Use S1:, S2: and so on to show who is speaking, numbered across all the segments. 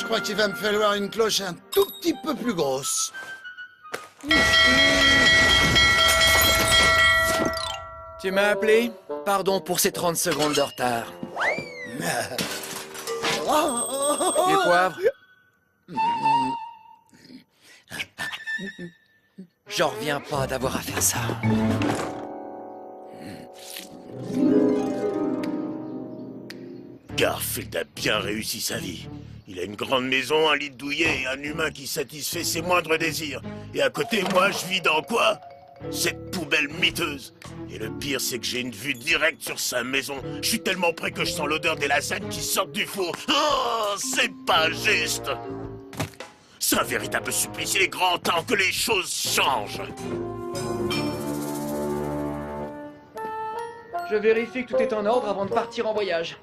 S1: crois qu'il va me falloir une cloche un tout petit peu plus grosse.
S2: Tu m'as appelé? Pardon pour ces 30 secondes de retard. Les poivres? J'en reviens pas d'avoir à faire ça.
S3: Garfield a bien réussi sa vie. Il a une grande maison, un lit douillet et un humain qui satisfait ses moindres désirs. Et à côté, moi, je vis dans quoi? Cette poubelle miteuse. Et le pire, c'est que j'ai une vue directe sur sa maison. Je suis tellement près que je sens l'odeur des lasagnes qui sortent du four. Oh, c'est pas juste. C'est un véritable supplice. Il est grand temps que les choses changent.
S2: Je vérifie que tout est en ordre avant de partir en voyage.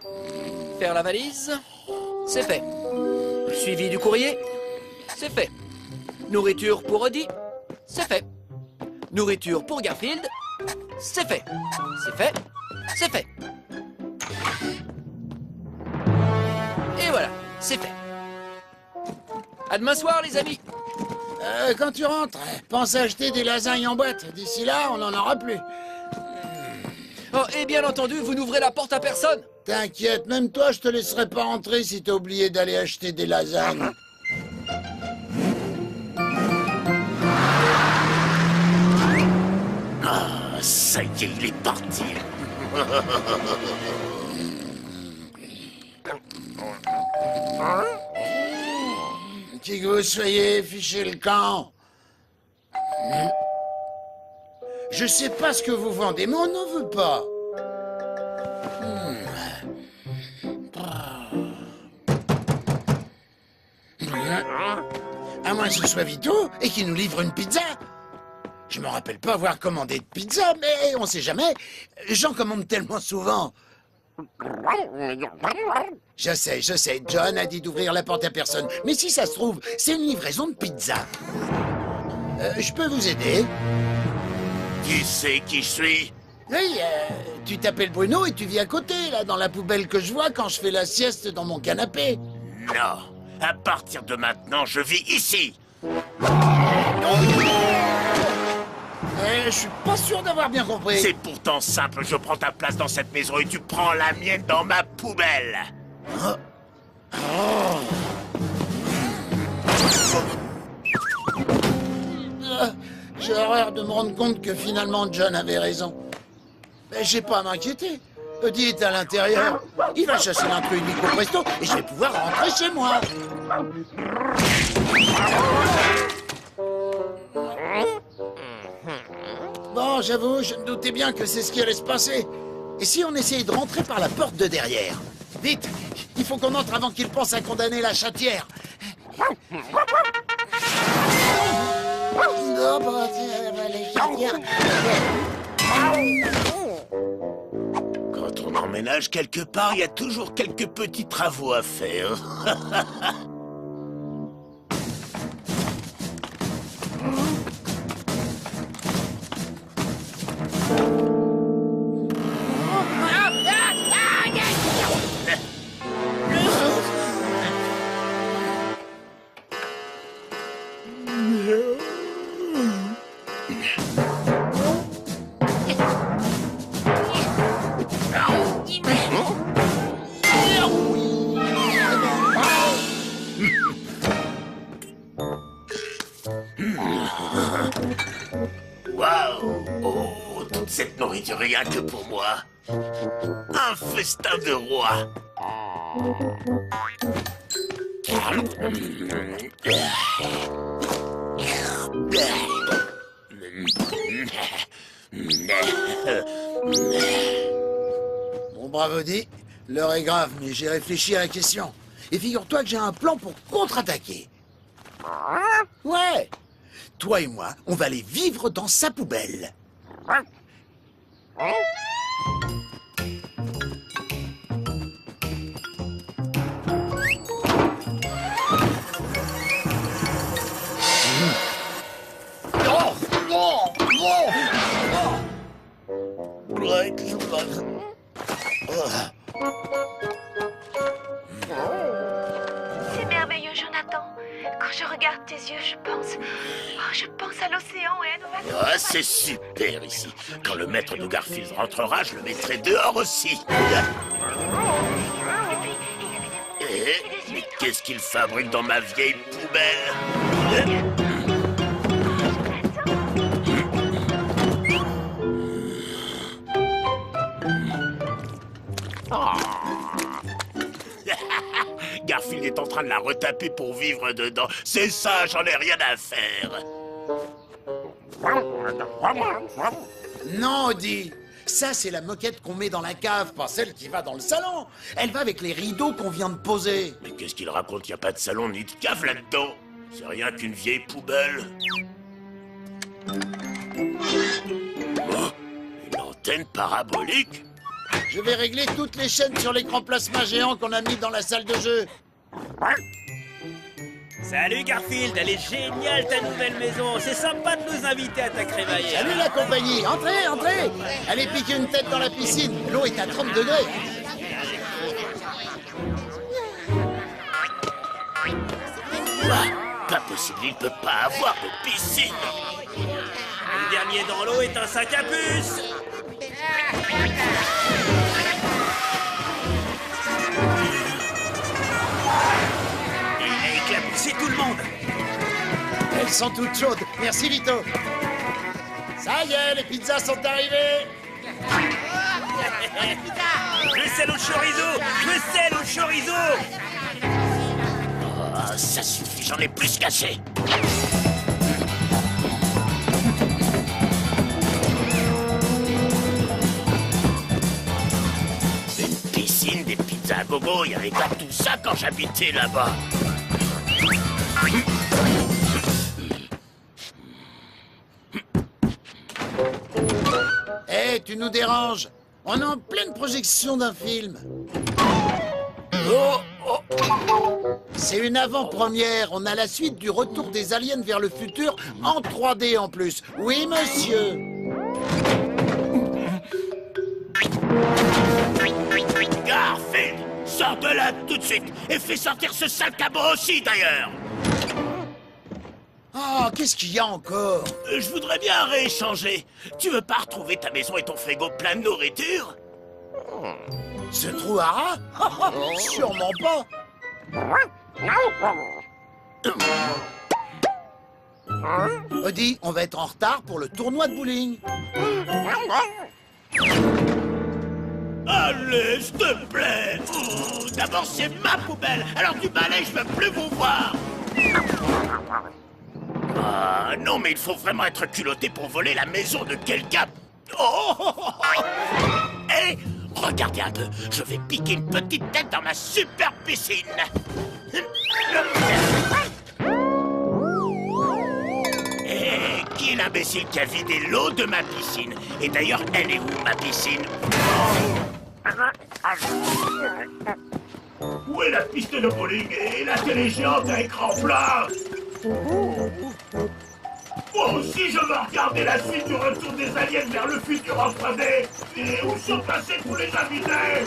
S2: Faire la valise, c'est fait. Suivi du courrier, c'est fait. Nourriture pour Odie, c'est fait. Nourriture pour Garfield, c'est fait. C'est fait, c'est fait. Et voilà, c'est fait. À demain soir, les amis.
S1: Quand tu rentres, pense à acheter des lasagnes en boîte. D'ici là, on n'en aura plus.
S2: Oh, et bien entendu, vous n'ouvrez la porte à personne.
S1: T'inquiète, même toi, je te laisserai pas rentrer si t'as oublié d'aller acheter des lasagnes.
S3: Ah, ça y est, il est parti.
S1: Qui que vous soyez, fichez le camp. Je sais pas ce que vous vendez, mais on n'en veut pas. À moins que ce soit Vito et qu'il nous livre une pizza. Je me rappelle pas avoir commandé de pizza, mais on sait jamais. J'en commande tellement souvent. Je sais, John a dit d'ouvrir la porte à personne. Mais si ça se trouve, c'est une livraison de pizza. Je peux vous aider?
S3: Tu sais qui je suis?
S1: Oui, tu t'appelles Bruno et tu vis à côté, là, dans la poubelle que je vois quand je fais la sieste dans mon canapé.
S3: Non. À partir de maintenant, je vis ici.
S1: Je suis pas sûr d'avoir bien compris.
S3: C'est pourtant simple, je prends ta place dans cette maison et tu prends la mienne dans ma poubelle.
S1: J'ai horreur de me rendre compte que finalement John avait raison. Mais j'ai pas à m'inquiéter. Eddie est à l'intérieur. Il va chasser l'intrus illico presto et je vais pouvoir rentrer chez moi. Bon, j'avoue, je me doutais bien que c'est ce qui allait se passer. Et si on essayait de rentrer par la porte de derrière? Vite, il faut qu'on entre avant qu'il pense à condamner la chatière. Non, bah, les chatières...
S3: Quand on emménage quelque part, il y a toujours quelques petits travaux à faire. Waouh! Oh, toute cette nourriture rien que pour moi. Un festin de roi.
S1: Bon, bravo, dit. L'heure est grave, mais j'ai réfléchi à la question. Et figure-toi que j'ai un plan pour contre-attaquer. Ouais. Toi et moi, on va aller vivre dans sa poubelle.
S4: C'est merveilleux, je regarde tes yeux, je pense à l'océan et à nos vacances.
S3: Ah, c'est super ici. Quand le maître de Garfield rentrera, je le mettrai dehors aussi. Mais qu'est-ce qu'il fabrique dans ma vieille poubelle? Garfield est en train de la retaper pour vivre dedans. C'est ça, j'en ai rien à faire.
S1: Non, Odie. Ça, c'est la moquette qu'on met dans la cave, pas celle qui va dans le salon. Elle va avec les rideaux qu'on vient de poser.
S3: Mais qu'est-ce qu'il raconte? Y a pas de salon ni de cave là-dedans. C'est rien qu'une vieille poubelle. Oh, une antenne parabolique?
S1: Je vais régler toutes les chaînes sur l'écran plasma géant qu'on a mis dans la salle de jeu.
S5: Salut Garfield, elle est géniale ta nouvelle maison. C'est sympa de nous inviter à ta crémaillère.
S1: Salut la compagnie, entrez, entrez. Allez piquer une tête dans la piscine, l'eau est à 30 degrés.
S3: Quoi? Pas possible, il peut pas avoir de piscine.
S5: Le dernier dans l'eau est un sac à puce. Il a éclaboussé tout le monde.
S1: Elles sont toutes chaudes. Merci Vito. Ça y est, les pizzas sont arrivées.
S5: Le sel au chorizo. Le sel au chorizo.
S3: Oh, ça suffit, j'en ai plus caché. Une piscine, des pizzas à gogo, il n'y avait pas tout ça quand j'habitais là-bas.
S1: Hé, tu nous déranges. On est en pleine projection d'un film.
S3: Oh, oh.
S1: C'est une avant-première. On a la suite du retour des aliens vers le futur en 3D en plus. Oui, monsieur.
S3: Garfield, sors de là tout de suite et fais sortir ce sale cabot aussi d'ailleurs.
S1: Oh, qu'est-ce qu'il y a encore?
S3: Je voudrais bien rééchanger. Tu veux pas retrouver ta maison et ton frigo plein de nourriture?
S1: Ce trou à rats? Sûrement pas. Odie, on va être en retard pour le tournoi de bowling.
S3: Allez, s'il te plaît. Oh, d'abord, c'est ma poubelle. Alors du balai, je veux plus vous voir. Ah, non, mais il faut vraiment être culotté pour voler la maison de quelqu'un. Oh! Hé, regardez un peu. Je vais piquer une petite tête dans ma super piscine. Et qui est l'imbécile qui a vidé l'eau de ma piscine? Et d'ailleurs, elle est où, ma piscine? Où est la piste de bowling et la télé géante à écran plat? Moi aussi, je veux regarder la suite du retour des aliens vers le futur en 3D. Et où sont passés tous les invités?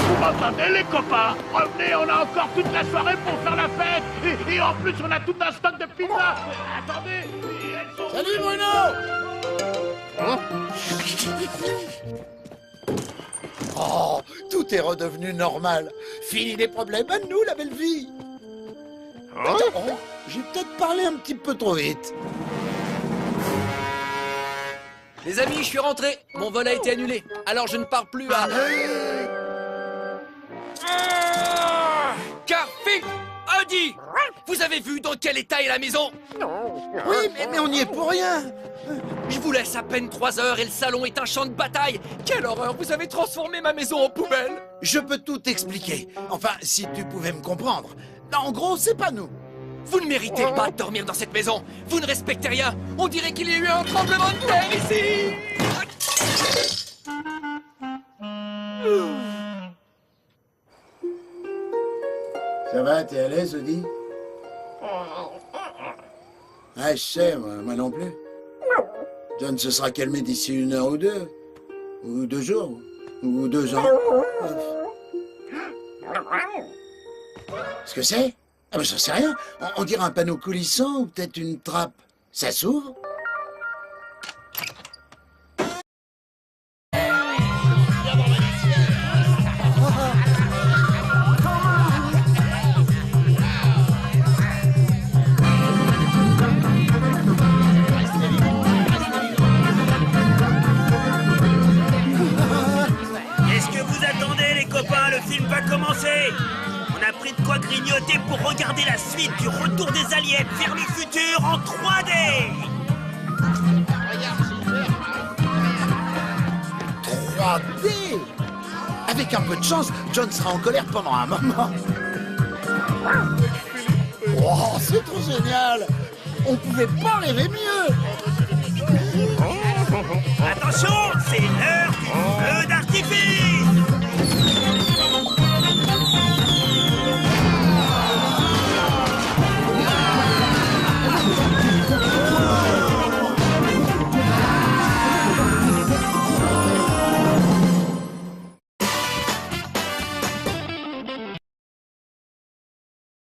S3: Vous m'entendez, les copains? Revenez, on a encore toute la soirée pour faire la fête. Et en plus, on a tout un stock de pizza. Attendez, elles sont...
S1: Salut Bruno! Oh, tout est redevenu normal. Fini les problèmes, à nous la belle vie. Attends, oh, j'ai peut-être parlé un petit peu trop vite.
S2: Les amis, je suis rentré. Mon vol a été annulé. Alors je ne pars plus à... Garfield! Odie! Vous avez vu dans quel état est la maison?
S1: Oui, mais on n'y est pour rien.
S2: Je vous laisse à peine 3 heures et le salon est un champ de bataille. Quelle horreur! Vous avez transformé ma maison en poubelle.
S1: Je peux tout expliquer. Enfin, si tu pouvais me comprendre. En gros, c'est pas nous.
S2: Vous ne méritez pas de dormir dans cette maison. Vous ne respectez rien. On dirait qu'il y a eu un tremblement de terre ici.
S1: Ça va, t'es à l'aise, Odie? Ah, je sais, moi non plus. John se sera calmé d'ici 1 heure ou 2. Ou 2 jours. Ou 2 ans. Ce que c'est? Ah ben j'en sais rien. On dirait un panneau coulissant ou peut-être une trappe. Ça s'ouvre?
S5: Qu'est-ce que vous attendez, les copains? Le film va commencer. On a pris de quoi grignoter pour regarder la suite du Retour des aliens vers le futur en 3D.
S1: 3D. Avec un peu de chance, John sera en colère pendant un moment. Oh, c'est trop génial. On pouvait pas rêver mieux.
S5: Attention, c'est l'heure du feu d'artifice.